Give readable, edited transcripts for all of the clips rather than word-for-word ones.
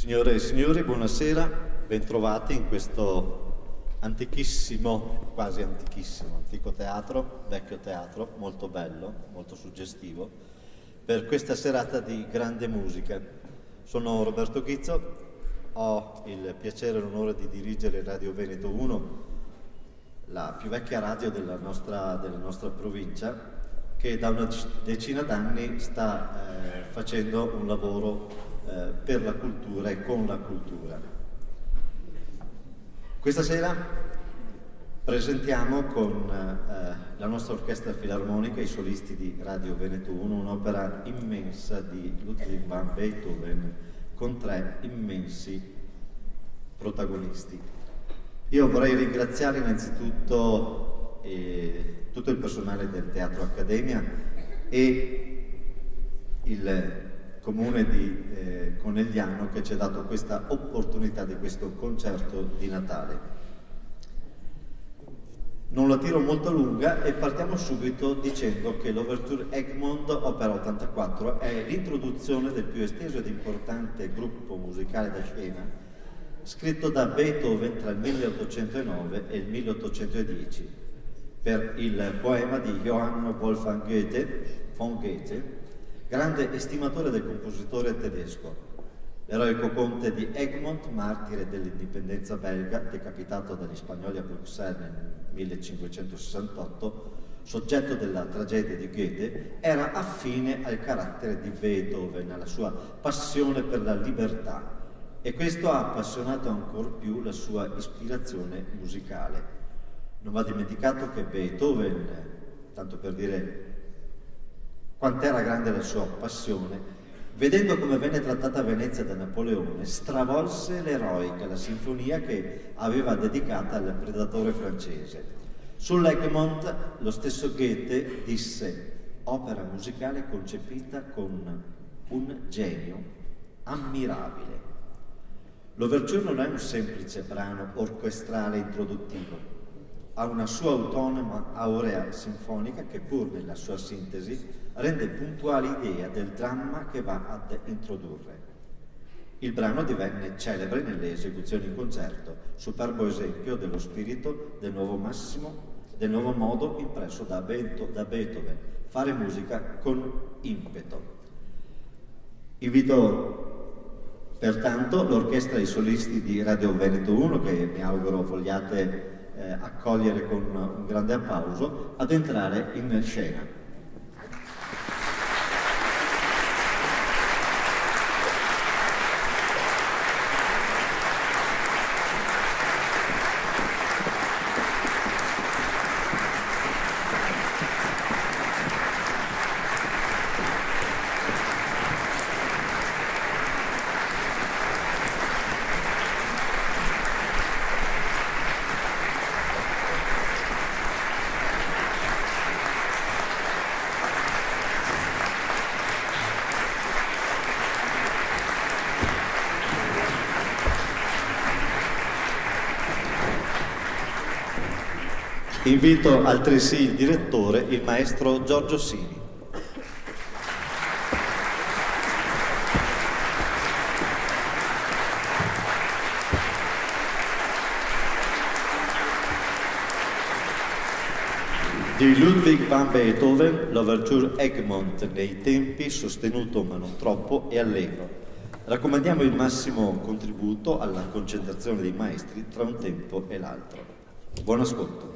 Signore e signori, buonasera, bentrovati in questo antichissimo, quasi antichissimo, antico teatro, vecchio teatro, molto bello, molto suggestivo, per questa serata di grande musica. Sono Roberto Ghizzo, ho il piacere e l'onore di dirigere Radio Veneto 1, la più vecchia radio della nostra provincia, che da una decina d'anni sta facendo un lavoro per la cultura e con la cultura. Questa sera presentiamo con la nostra orchestra filarmonica, i solisti di Radio Veneto 1, un'opera immensa di Ludwig van Beethoven con 3 immensi protagonisti. Io vorrei ringraziare innanzitutto tutto il personale del Teatro Accademia e il Comune di Conegliano che ci ha dato questa opportunità di questo concerto di Natale. Non la tiro molto lunga e partiamo subito dicendo che l'Ouverture Egmont, opera 84, è l'introduzione del più esteso ed importante gruppo musicale da scena scritto da Beethoven tra il 1809 e il 1810 per il poema di Johann Wolfgang von Goethe, grande estimatore del compositore tedesco. L'eroico conte di Egmont, martire dell'indipendenza belga, decapitato dagli spagnoli a Bruxelles nel 1568, soggetto della tragedia di Goethe, era affine al carattere di Beethoven, alla sua passione per la libertà, e questo ha appassionato ancor più la sua ispirazione musicale. Non va dimenticato che Beethoven, tanto per dire quant'era grande la sua passione, vedendo come venne trattata Venezia da Napoleone, stravolse l'eroica, la sinfonia che aveva dedicata al predatore francese. Sull'Egmont lo stesso Goethe disse: opera musicale concepita con un genio ammirabile. L'Ouverture non è un semplice brano orchestrale introduttivo, ha una sua autonoma aurea sinfonica che, pur nella sua sintesi, rende puntuale idea del dramma che va ad introdurre. Il brano divenne celebre nelle esecuzioni in concerto, superbo esempio dello spirito del nuovo modo impresso da Beethoven, fare musica con impeto. Invito pertanto l'orchestra e i solisti di Radio Veneto 1, che mi auguro vogliate accogliere con un grande applauso, ad entrare in scena. Invito altresì il direttore, il maestro Giorgio Sini. Di Ludwig van Beethoven, l'Ouverture Egmont nei tempi, sostenuto ma non troppo e allegro. Raccomandiamo il massimo contributo alla concentrazione dei maestri tra un tempo e l'altro. Buon ascolto.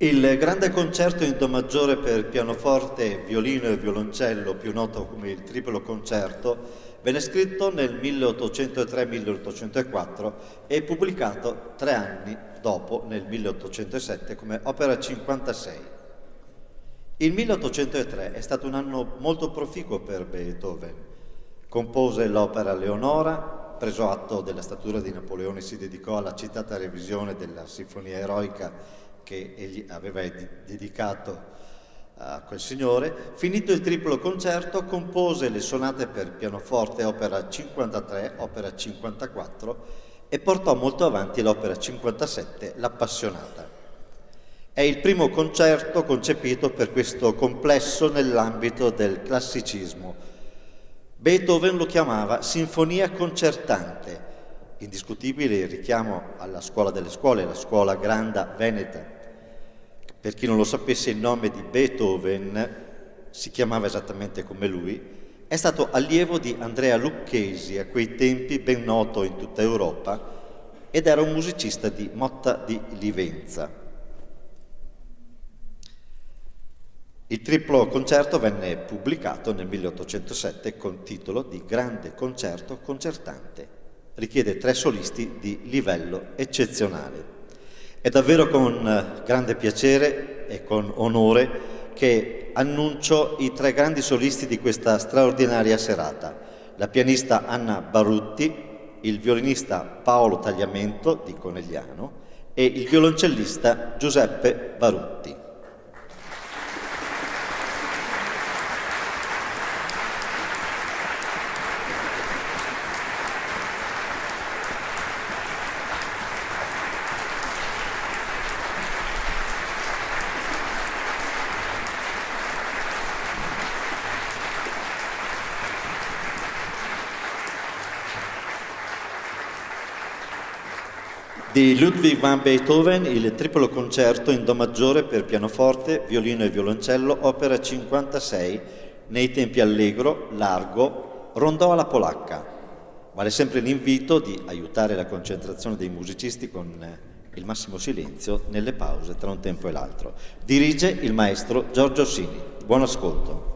Il grande concerto in do maggiore per pianoforte, violino e violoncello, più noto come il triplo concerto, venne scritto nel 1803-1804 e pubblicato 3 anni dopo, nel 1807, come opera 56. Il 1803 è stato un anno molto proficuo per Beethoven. Compose l'opera Leonora, preso atto della statura di Napoleone, si dedicò alla citata revisione della Sinfonia Eroica che egli aveva dedicato a quel signore. Finito il triplo concerto, compose le sonate per pianoforte, opera 53, opera 54, e portò molto avanti l'opera 57, l'Appassionata. È il primo concerto concepito per questo complesso nell'ambito del classicismo. Beethoven lo chiamava sinfonia concertante, indiscutibile il richiamo alla scuola delle scuole, la scuola granda veneta. Per chi non lo sapesse, il nome di Beethoven si chiamava esattamente come lui, è stato allievo di Andrea Lucchesi, a quei tempi ben noto in tutta Europa, ed era un musicista di Motta di Livenza. Il triplo concerto venne pubblicato nel 1807 con titolo di Grande concerto concertante. Richiede 3 solisti di livello eccezionale. È davvero con grande piacere e con onore che annuncio i 3 grandi solisti di questa straordinaria serata: la pianista Anna Barutti, il violinista Paolo Tagliamento di Conegliano e il violoncellista Giuseppe Barutti. Di Ludwig van Beethoven, il triplo concerto in do maggiore per pianoforte, violino e violoncello, opera 56, nei tempi allegro, largo, rondò alla polacca. Vale sempre l'invito di aiutare la concentrazione dei musicisti con il massimo silenzio nelle pause tra un tempo e l'altro. Dirige il maestro Giorgio Sini. Buon ascolto.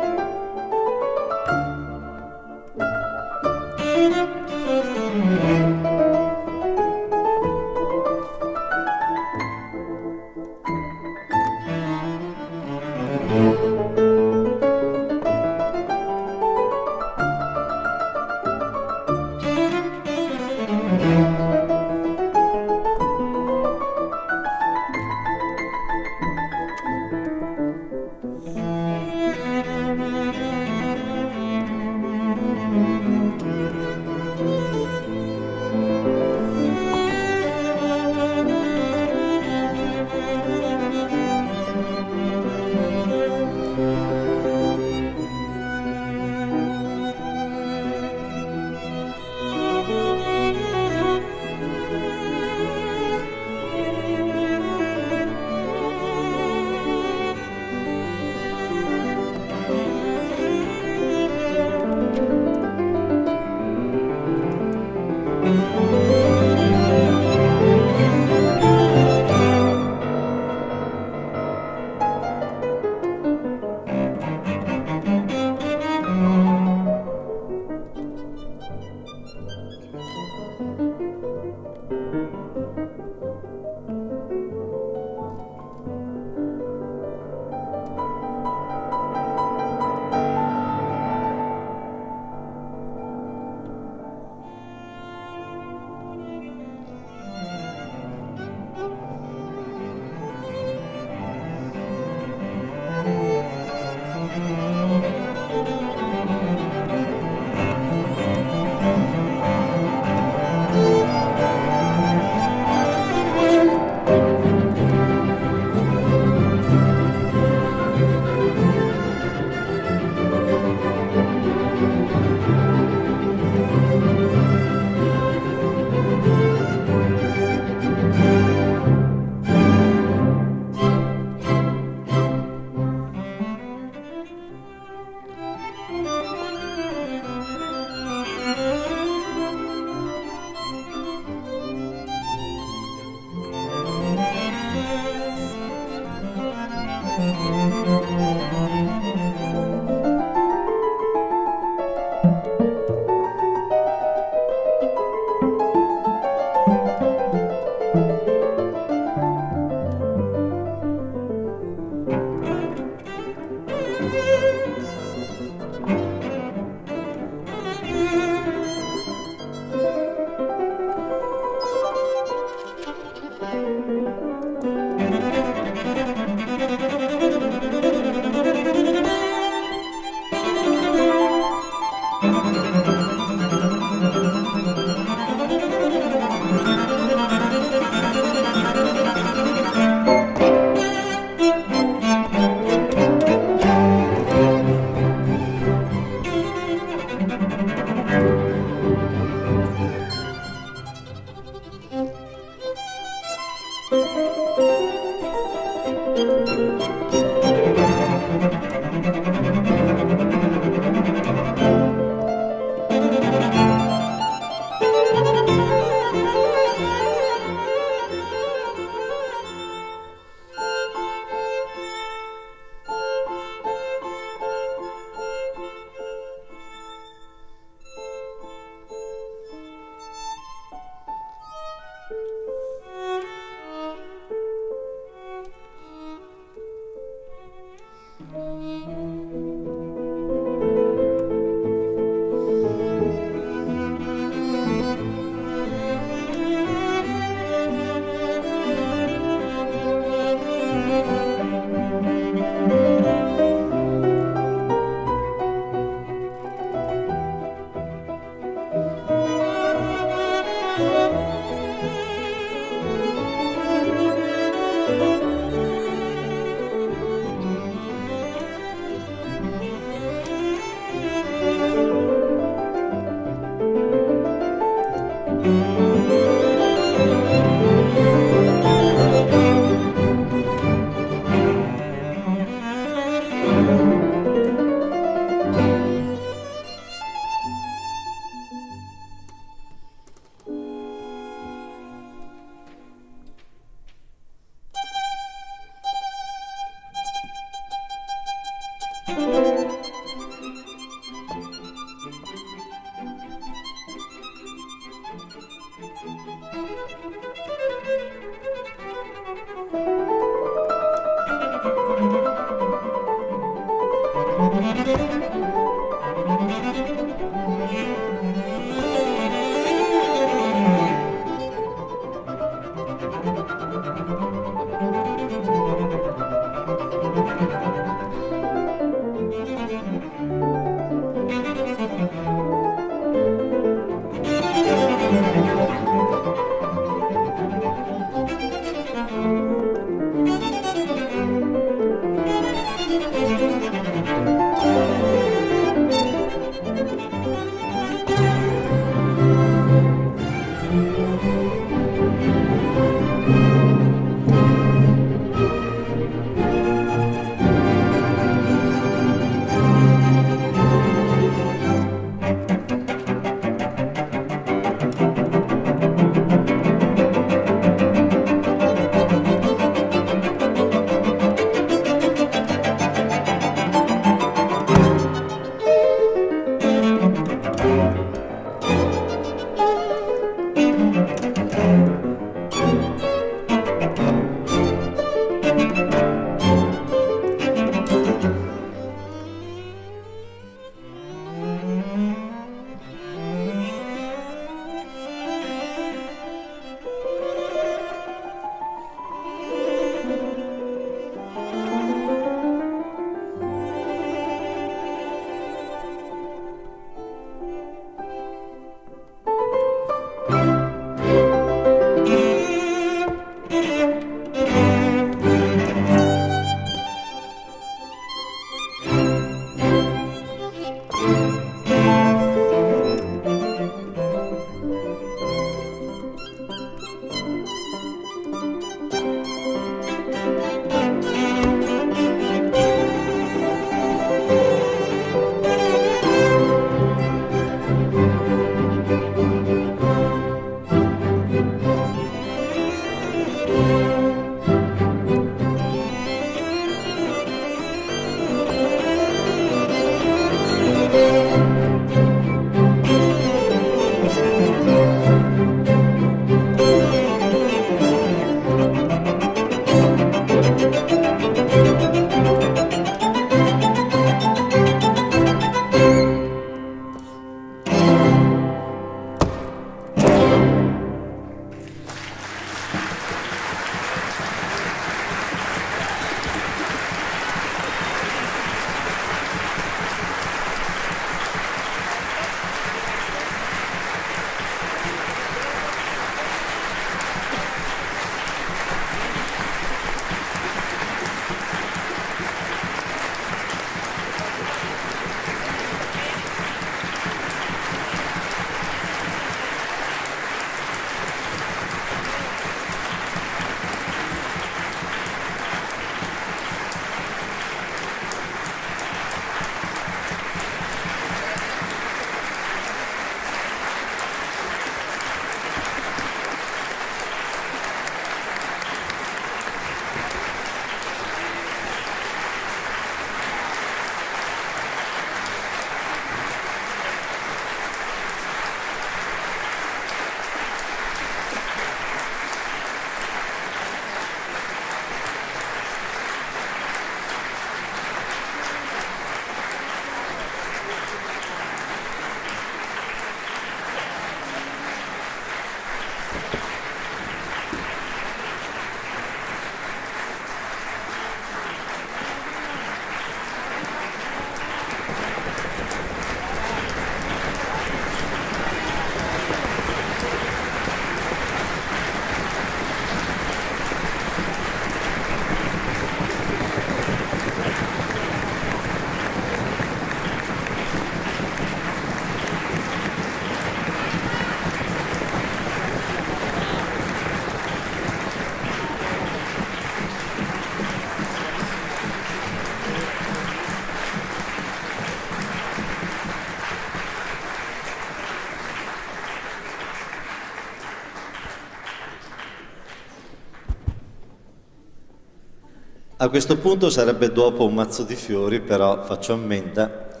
A questo punto sarebbe dopo un mazzo di fiori, però faccio ammenda,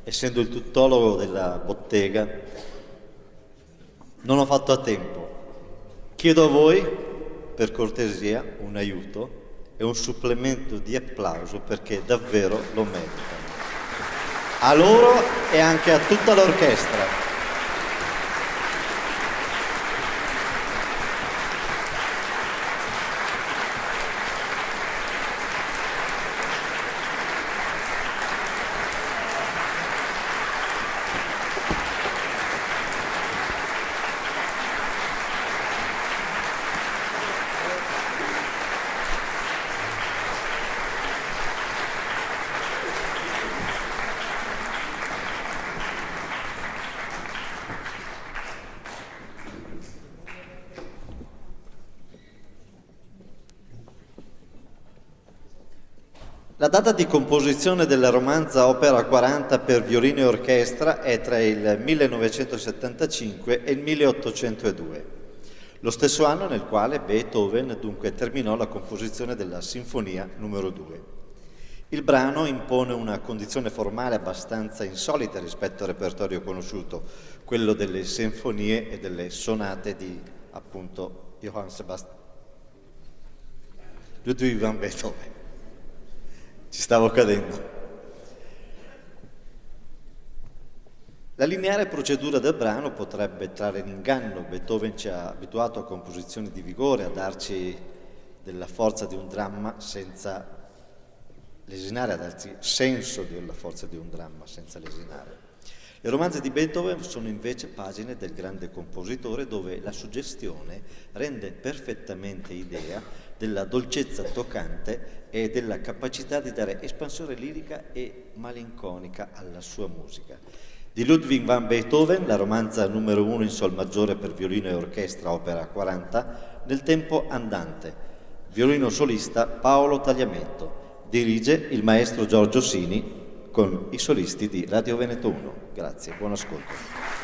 essendo il tuttologo della bottega, non ho fatto a tempo. Chiedo a voi, per cortesia, un aiuto e un supplemento di applauso perché davvero lo meritano. A loro e anche a tutta l'orchestra. La data di composizione della romanza Opera 40 per violino e orchestra è tra il 1975 e il 1802, lo stesso anno nel quale Beethoven dunque terminò la composizione della Sinfonia numero 2. Il brano impone una condizione formale abbastanza insolita rispetto al repertorio conosciuto, quello delle sinfonie e delle sonate di, appunto, Johann Sebastian Ludwig van Beethoven. Ci stavo cadendo. La lineare procedura del brano potrebbe trarre in inganno. Beethoven ci ha abituato a composizioni di vigore, a darci della forza di un dramma senza lesinare, a darci senso della forza di un dramma senza lesinare. Le romanze di Beethoven sono invece pagine del grande compositore dove la suggestione rende perfettamente idea della dolcezza toccante e della capacità di dare espansione lirica e malinconica alla sua musica. Di Ludwig van Beethoven, la romanza numero 1 in sol maggiore per violino e orchestra, opera 40, nel tempo andante. Violino solista Paolo Tagliamento. Dirige il maestro Giorgio Sini con i solisti di Radio Veneto 1. Grazie, buon ascolto.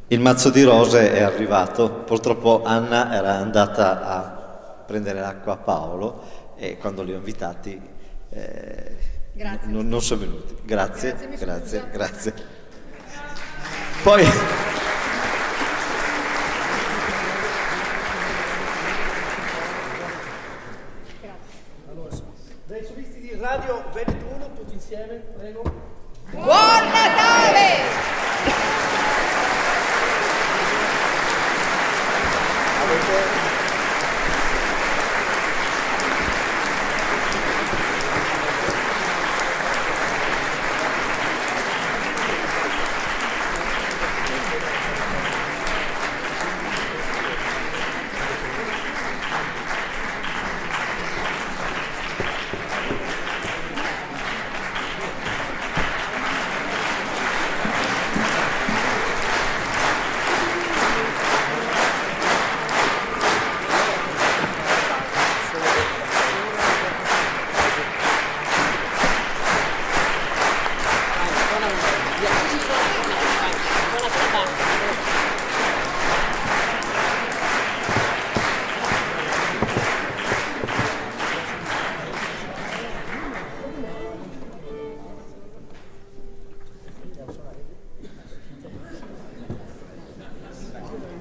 Il mazzo di rose è arrivato, purtroppo Anna era andata a prendere l'acqua a Paolo e quando li ho invitati non sono venuti. Grazie. Poi allora, dai solisti di Radio Veneto 1, tutti insieme, prego. Buon Natale!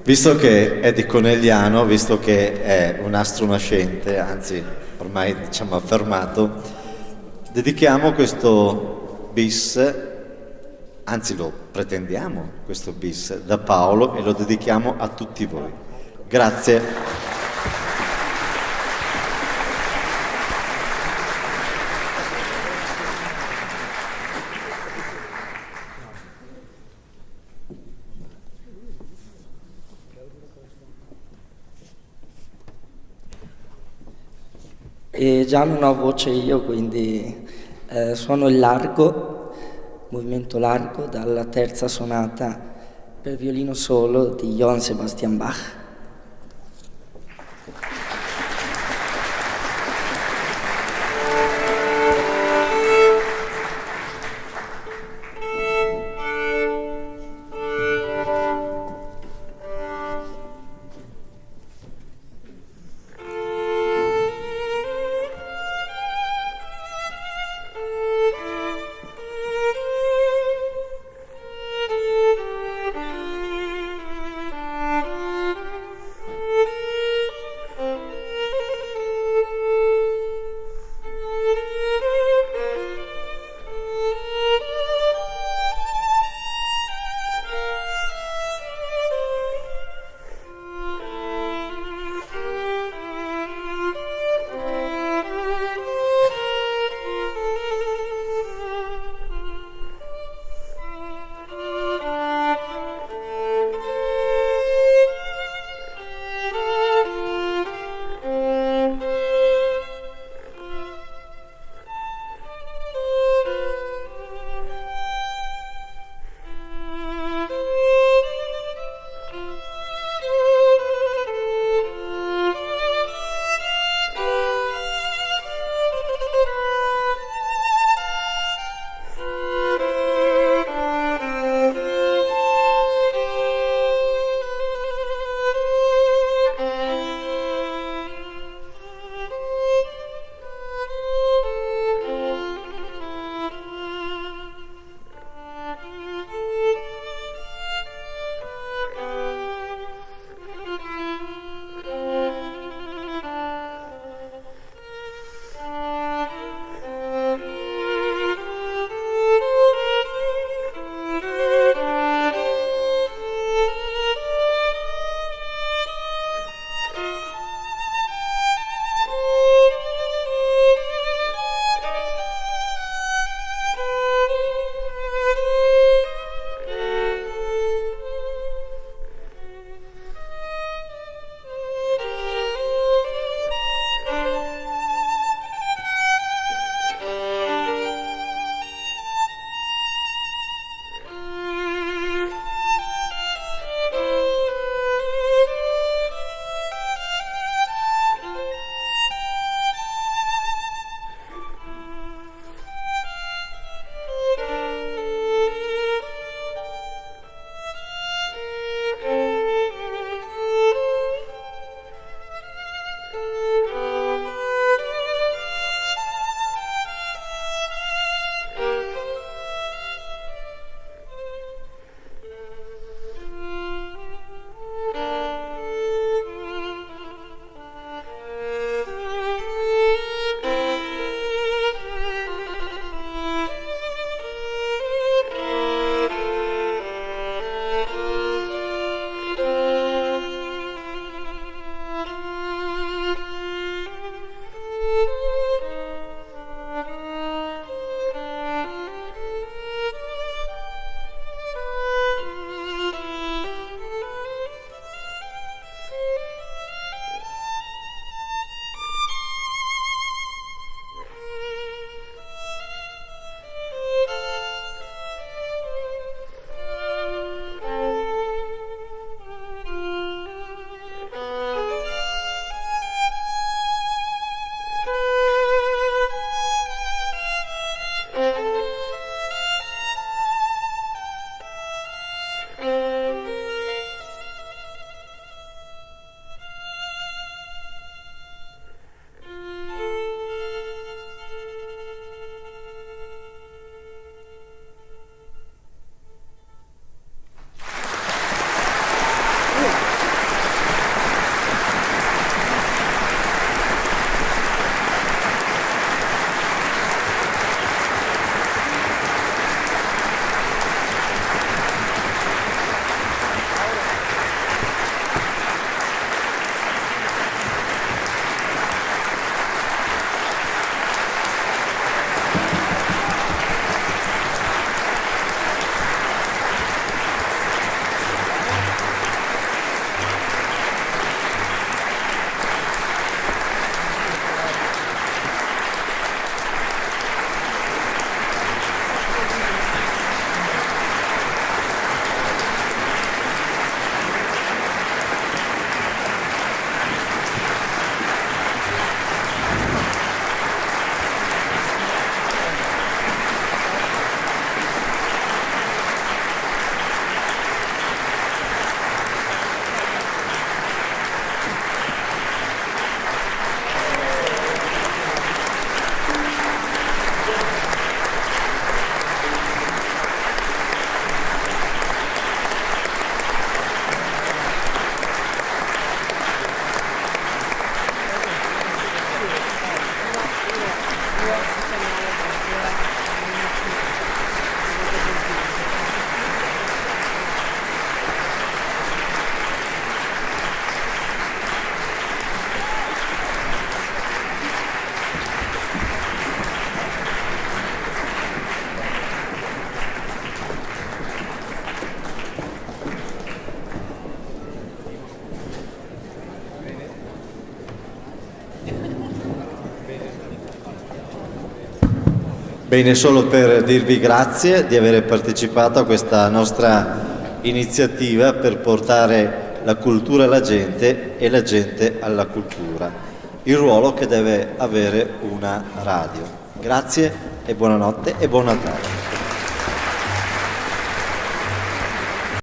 Visto che è di Conegliano, visto che è un astro nascente, anzi ormai diciamo affermato, dedichiamo questo bis, anzi lo pretendiamo questo bis da Paolo e lo dedichiamo a tutti voi. Grazie. E già non ho voce io, quindi suono il largo, movimento largo, dalla terza sonata per violino solo di Johann Sebastian Bach. Bene, solo per dirvi grazie di aver partecipato a questa nostra iniziativa per portare la cultura alla gente e la gente alla cultura, il ruolo che deve avere una radio. Grazie e buonanotte e buon Natale.